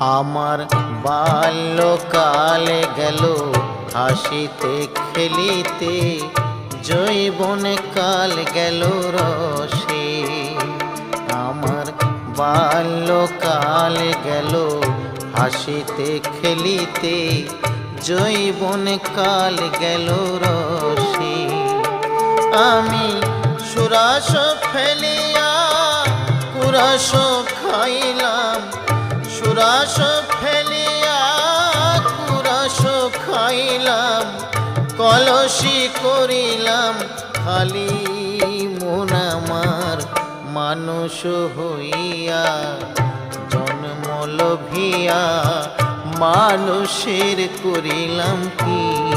আমার বাল্যকালে গেল হাসিতে খেলিতে, যৌবন কাল গেল রসে। আমার বাল্যকাল গেল হাসিতে খেলিতে, যৌবন কাল গেল রসে। আমি সুরাস ফেলিয়া কুরাস খাইলাম, সুরাস ফেলিয়া কুরাস খাইলাম, কলসি করিলাম খালি মন আমার। মানুষ হইয়া জন্ম লভিয়া মানুষের করিলাম কি?